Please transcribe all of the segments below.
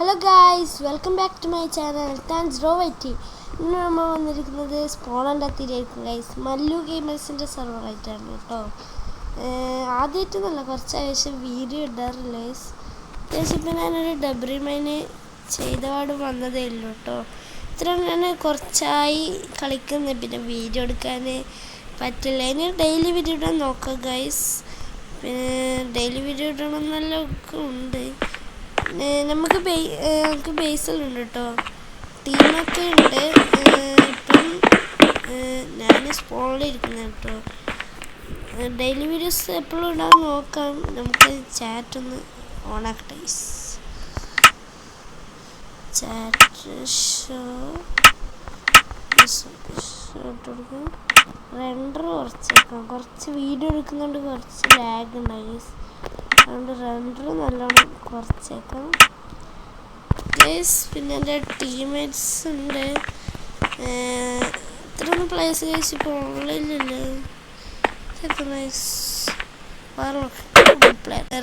Hello guys, welcome back to my channel thanks റോവൈറ്റി. ഇന്ന് നമ്മൾ വന്നിരിക്കുന്നത് സ്പോണൻ്റെ അത്തിരിയായിരിക്കും ഗൈസ്. മല്ലു ഗെയിമേഴ്സിൻ്റെ സെർവറായിട്ടാണ് കേട്ടോ. ആദ്യമായിട്ട് നല്ല കുറച്ചാവശ്യം വീഡിയോ ഇടാറില്ല ഗൈസ്. അത്യാവശ്യം ഇപ്പം ഞാനൊരു ഡബ്രി മൈന് ചെയ്തപാട് വന്നതേ ഉള്ളൂ കേട്ടോ. ഇത്ര ഞാൻ കുറച്ചായി കളിക്കുന്നത്, പിന്നെ വീഡിയോ എടുക്കാൻ പറ്റില്ല. ഇനി ഡെയിലി വീഡിയോ ഇടാൻ നോക്കാം ഗൈസ്. പിന്നെ ഡെയിലി വീഡിയോ ഇടണം എന്നൊക്കെ ഉണ്ട്. നമുക്ക് ബേസിലുണ്ട് കേട്ടോ, ടീമൊക്കെ ഉണ്ട്. ഇപ്പം ഞാൻ സ്പോണിലിരിക്കുന്നത് കേട്ടോ. ഡെയിലി വീഡിയോസ് എപ്പോഴും ഇടാൻ നോക്കാം. നമുക്ക് ചാറ്റൊന്ന് ഓണാക്കട്ടെ. ചാറ്റ് ഷോട്ട് റെൻഡർ കുറച്ചേക്കാം. കുറച്ച് വീഡിയോ എടുക്കുന്നുണ്ട്, കുറച്ച് ലാഗ് ഉണ്ടായി. അതുകൊണ്ട് റെൻഡർ നല്ലോണം കുറച്ചേക്കാം ഗൈസ്. പിന്നെ എൻ്റെ ടീംമേറ്റ്സ് ഉണ്ട്. ഇത്രയൊന്നും പ്ലേസ് ഗൈസ് ഇപ്പോൾ ഓൺലൈനിലല്ലേ.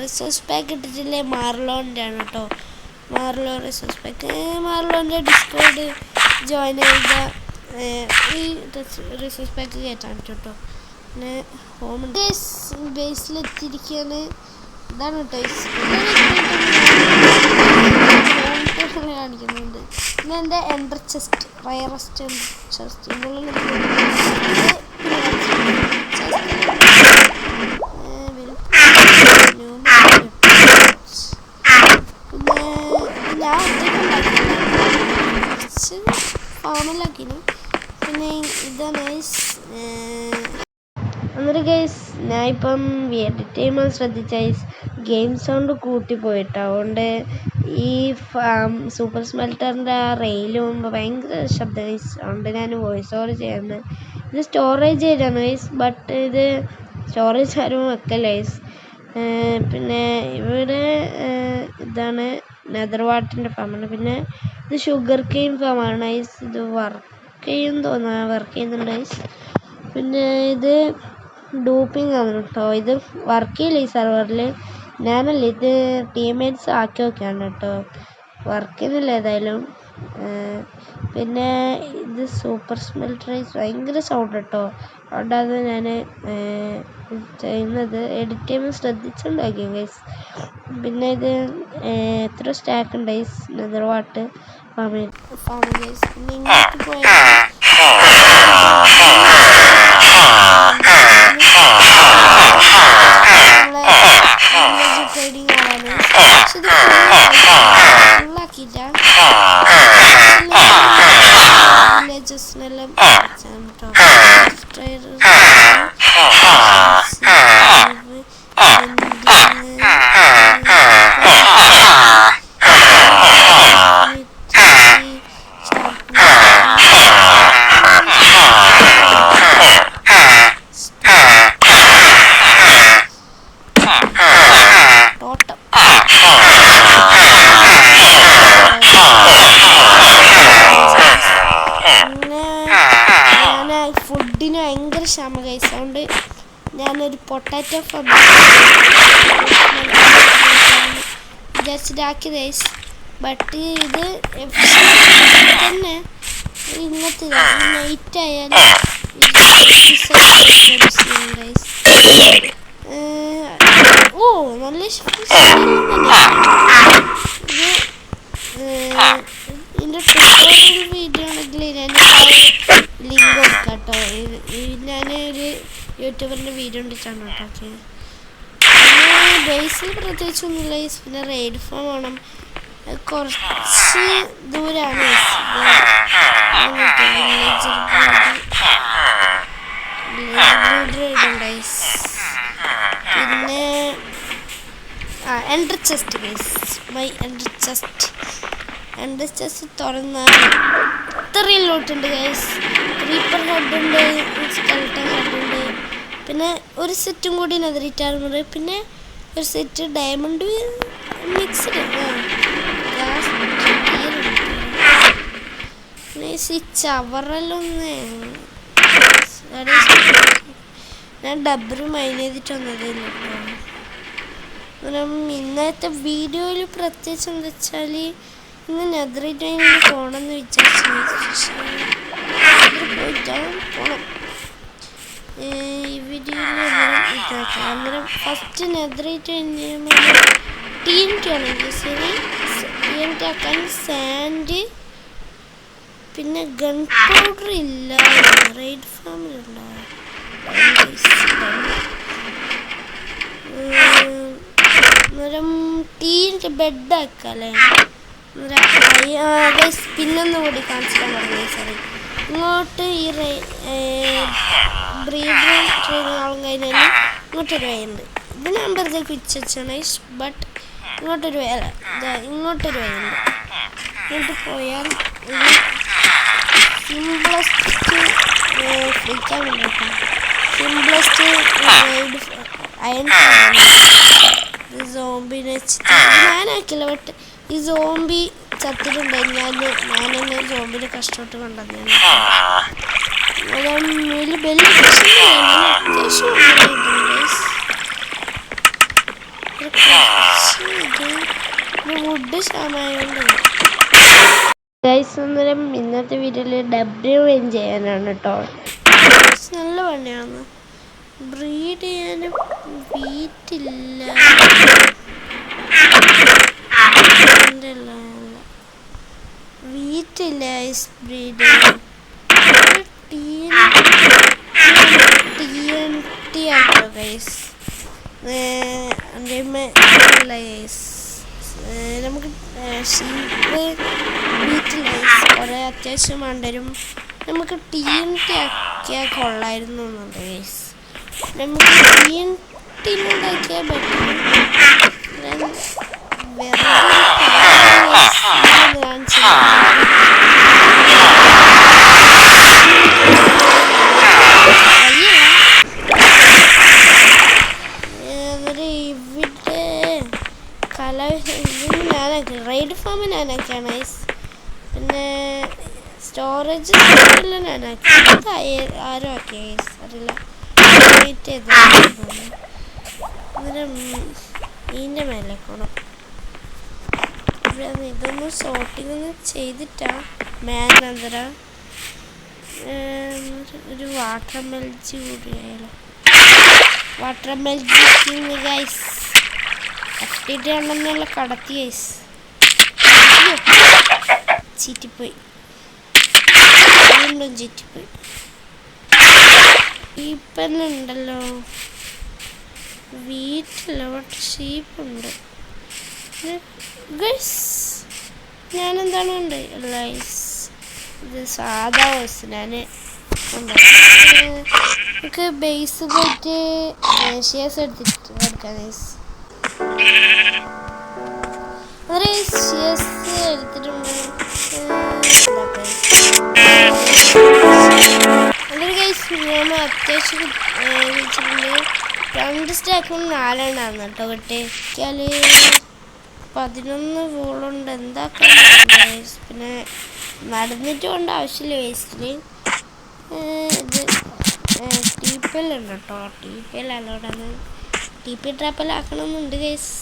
റിസോഴ്സ് പാക്ക് ഇട്ടിട്ടില്ലേ മാർലോൻ്റെ ആണ് കേട്ടോ. Marlo resource pack. മാർലോൻ്റെ ഡിസ്കോഡ് ജോയിൻ ചെയ്ത ഈ റിസോഴ്സ് പാക്ക് കയറ്റാൻ കേട്ടോ. പിന്നെ ഹോം ബേസിലെത്തിയിരിക്കുകയാണ്. ഇതാണ് കേട്ടോ കാണിക്കുന്നുണ്ട്. പിന്നെ എൻ്റെ എൻഡർ ചെസ്റ്റ്, റയറസ്റ്റ് എൻഡർ ചെസ്റ്റ്. പിന്നെ ഞാൻ കുറച്ച് ഫാമിലാക്കിയിരുന്നു. പിന്നെ ഇതാണ് അന്നൊരു ഗൈസ്, ഞാൻ ഇപ്പം എഡിറ്റ് ചെയ്യുമ്പോൾ ശ്രദ്ധിച്ച ഗെയിം സൗണ്ട് കൂട്ടിപ്പോയിട്ട്, അതുകൊണ്ട് ഈ സൂപ്പർ സ്മെൽറ്ററിൻ്റെ ആ റെയിൽ പോകുമ്പോൾ ഭയങ്കര ശബ്ദം ഗൈസ്. അതുകൊണ്ട് ഞാൻ വോയിസ് ഓവർ ചെയ്യുന്നത്. ഇത് സ്റ്റോറേജ് ഏരിയയാണ് ഗൈസ്, ബട്ട് ഇത് സ്റ്റോറേജ് ആരും വെക്കല്ല ഗൈസ്. പിന്നെ ഇവിടെ ഇതാണ് നെതർവാട്ടിൻ്റെ ഫാമാണ്. പിന്നെ ഇത് ഷുഗർ കെയിൻ ഫാമാണ് ഗൈസ്. ഇത് വർക്ക് ചെയ്യുന്നുണ്ട് ഗൈസ്. പിന്നെ ഇത് ഡൂപ്പിംഗ് ആണ് കേട്ടോ. ഇത് വർക്ക് ചെയ്യില്ല ഈ സെർവറിൽ. ഞാനല്ല, ഇത് ടീംമേറ്റ്സ് ആക്കി നോക്കിയാണ് കേട്ടോ. വർക്ക് ചെയ്യുന്നില്ല ഏതായാലും. പിന്നെ ഇത് സൂപ്പർ സ്മെൽറ്ററൈസ് ഭയങ്കര സൗണ്ട് കേട്ടോ. അതുകൊണ്ടാണ് ഞാൻ ചെയ്യുന്നത്. എഡിറ്റ് ചെയ്യുമ്പോൾ ശ്രദ്ധിച്ചുണ്ടാക്കി ഗൈസ്. പിന്നെ ഇത് എത്ര സ്റ്റാക്ക് ഉണ്ട് ഗൈസ് നെതർവാട്ട് ഫാമിൽ ഗൈസ്. പിന്നെ ഇങ്ങോട്ട് പോയാൽ ട്രേഡിങ് ആണ്. പക്ഷെ ഇത് ഫുള്ളാക്കിയില്ല. വില്ലേജസിനെല്ലാം ഫുഡിന് ഭയങ്കര ക്ഷാമ ഗൈസ്. അതുകൊണ്ട് ഞാനൊരു പൊട്ടാറ്റോ ഫാം വിചാരിച്ചിട്ടാക്കി ഗൈസ്. ബട്ട് ഇത് തന്നെ ഇന്നത്തെ നൈറ്റ് ആയാലും നല്ല ഇതിൻ്റെ ട്യൂട്ടോറിയൽ വീഡിയോ ആണെങ്കിൽ ഞാൻ ലിങ്ക് കൊടുക്കാം കേട്ടോ. ഞാനൊരു യൂട്യൂബറിൻ്റെ വീഡിയോ ഉണ്ടിട്ടാണ് കേട്ടോ. പിന്നെ ബേസിൽ പ്രത്യേകിച്ചൊന്നുമില്ല. പിന്നെ റെയ്ഡ് ഫാം വേണം, കുറച്ച് ദൂരമാണ്. പിന്നെ ender chest guys, my ender chest തുറന്നാൽ ഇത്രയും ലോട്ടുണ്ട് ഗൈസ്. ക്രീപ്പർ ഹെഡുണ്ട്, സ്കെൽട്ടൺ ഹെഡുണ്ട്. പിന്നെ ഒരു സെറ്റും കൂടി നെതറിറ്റാറുണ്ട്. പിന്നെ ഒരു സെറ്റ് ഡയമണ്ട് മിക്സ്ഡ് ഈ ചവറലൊന്ന് ഞാൻ ഡബ്ബറ് മൈൻ ചെയ്തിട്ട് വന്നതേ കേട്ടോ. ഇന്നത്തെ വീഡിയോയിൽ പ്രത്യേകിച്ച് എന്താ വെച്ചാൽ ഇന്ന് നെതറിട്ട് പോകണമെന്ന് വിചാരിച്ചു. പോണം. ഈ വീഡിയോയിൽ അന്നേരം ഫസ്റ്റ് നെതറിട്ട് TNT ആണെങ്കിൽ ശരി, TNT ആക്കാൻ സാൻഡ് പിന്നെ ഗൺ പൗഡർ ഇല്ല. റൈഡ് ഫാമിലുണ്ടോ? അന്നേരം TNT ബെഡ് ആക്കല്ലേ. പിന്നൊന്നും കൂടി കാണിച്ചിട്ടാൻ പറഞ്ഞു. സോറി, ഇങ്ങോട്ട് ഈ ബ്രീഡർ ട്രെയിനാളും കഴിഞ്ഞാൽ ഇങ്ങോട്ടൊരു വഴിയുണ്ട്. ഇത് ഞാൻ വെറുതെ വെച്ചാണ്. ബട്ട് ഇങ്ങോട്ടൊരു വഴിയല്ല, ഇങ്ങോട്ടൊരു വഴിയുണ്ട്. ഇങ്ങോട്ട് പോയാൽ സിംപ്ലസ്റ്റ് ഫ്രീക്കാൻ വേണ്ടിയിട്ടാണ്. സിംപ്ലസ്റ്റ് അയൺ സോംബിനെ വെച്ചിട്ട് ഞാനാക്കില്ല. ബട്ട് ഈ സോംബി ചത്തിട്ടുണ്ടായി. ഞാനെന്നെ സോംബിനെ കഷ്ടപ്പെട്ട് കൊണ്ടുവന്നതാണ്. വലിയ വുഡ് ശാമായോണ്ട് അന്നേരം ഇന്നത്തെ വീഡിയോയിൽ WN ചെയ്യാനാണ് കേട്ടോ. നല്ല പണിയാണ്. ബ്രീഡ് ചെയ്യാനും വീട്ടില്ല. വീട്ടില്ല ബ്രീഡ് ചെയ്യാൻ. TNT ആട്ടോ ഗൈസ്. നമുക്ക് ഷീപ്പ് വീട്ടില്ല. കുറേ അത്യാവശ്യം വേണ്ടരും. നമുക്ക് TNT ആക്കിയാൽ കൊള്ളായിരുന്നു എന്നുണ്ട് ഗൈസ്. നമുക്ക് TNT ഉണ്ടാക്കിയാൽ ബെറ്റർ. Ride farm ഞാനാക്കിയാണ്. പിന്നെ സ്റ്റോറേജ് ഞാനാക്കി. ആരും ആക്കിയ അറിയില്ല. വെയിറ്റ് ചെയ്ത് അന്നേരം ഇതിൻ്റെ മേലെ പോകണം. ഇതൊന്നും സോർട്ടിങ് ഒന്നും ചെയ്തിട്ടാ മേനന്തരം ഒരു വാട്ടർ മെൽജി കൂടിയായാലോ. വാട്ടർ മെൽജി ഗൈസ് FTT ആണെന്നുള്ള കടത്തി ഗൈസ്. ചീറ്റിപ്പോയി, വീണ്ടും ചീറ്റിപ്പോയി. ഷീപ്പെന്നുണ്ടല്ലോ വീട്ടില്ല. But ഷീപ്പുണ്ട് guys. ഞാനെന്താണ് ഉണ്ട് ഗൈസ്. ഇത് സാധാ വോയിസ് ഞാൻ നമുക്ക് ബേസ് പോയിട്ട് ഷെയർസ് എടുക്കാൻ ഗൈസ്. ഷെയർസ് എടുത്തിട്ടുണ്ട്. അതൊരു ഗൈസ് ഞാൻ അത്യാവശ്യം വെച്ചിട്ടുണ്ട്. 2 സ്റ്റാക്കും 4 കേട്ടോ. കിട്ടിയാൽ 11 വോളുണ്ട്. എന്താക്കാൻ പിന്നെ നടന്നിട്ട് കൊണ്ട് ആവശ്യമില്ല വേസ്റ്റിൽ. ഇത് TPL ഉണ്ട് കേട്ടോ. TPL അലോടാണ്. TP ട്രാപ്പിലാക്കണമെന്നുണ്ട് ഗൈസ്.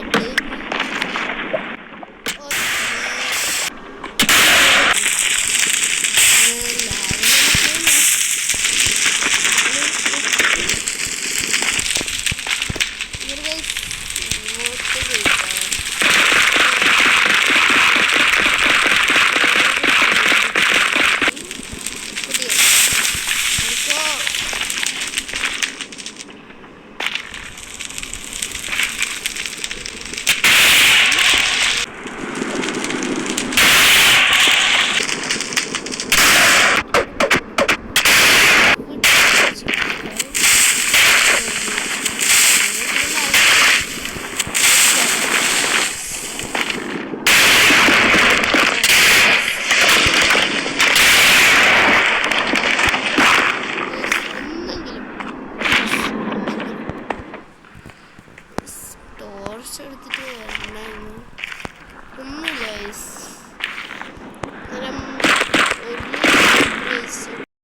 ബ്രെഡ് എടുത്തിട്ട് വരണമായിരുന്നു. ഒന്നുമില്ല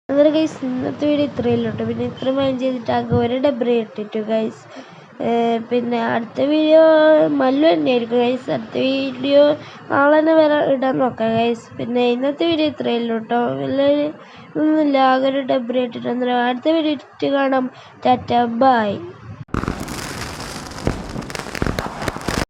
അങ്ങനെ ഗൈസ് ഇന്നത്തെ വീഡിയോ ഇത്രയല്ലോ കേട്ടോ. പിന്നെ ഇത്ര മൈൻഡ് ചെയ്തിട്ട് ആകെ ഒരു ഡബ്ര ഇട്ടിട്ടു ഗൈസ്. പിന്നെ അടുത്ത വീഡിയോ മല്ലു തന്നെയായിരിക്കും ഗൈസ്. അടുത്ത വീഡിയോ നാളെ തന്നെ ഇടാൻ നോക്കാം ഗൈസ്. പിന്നെ ഇന്നത്തെ വീഡിയോ ഇത്രയല്ലോ കേട്ടോ. എല്ലാവരും ഒന്നുമില്ല, ആകെ ഒരു ഡബ്ര ഇട്ടിട്ട്. അടുത്ത വീഡിയോ ഇട്ട് കാണാം. ടാറ്റ ബൈ.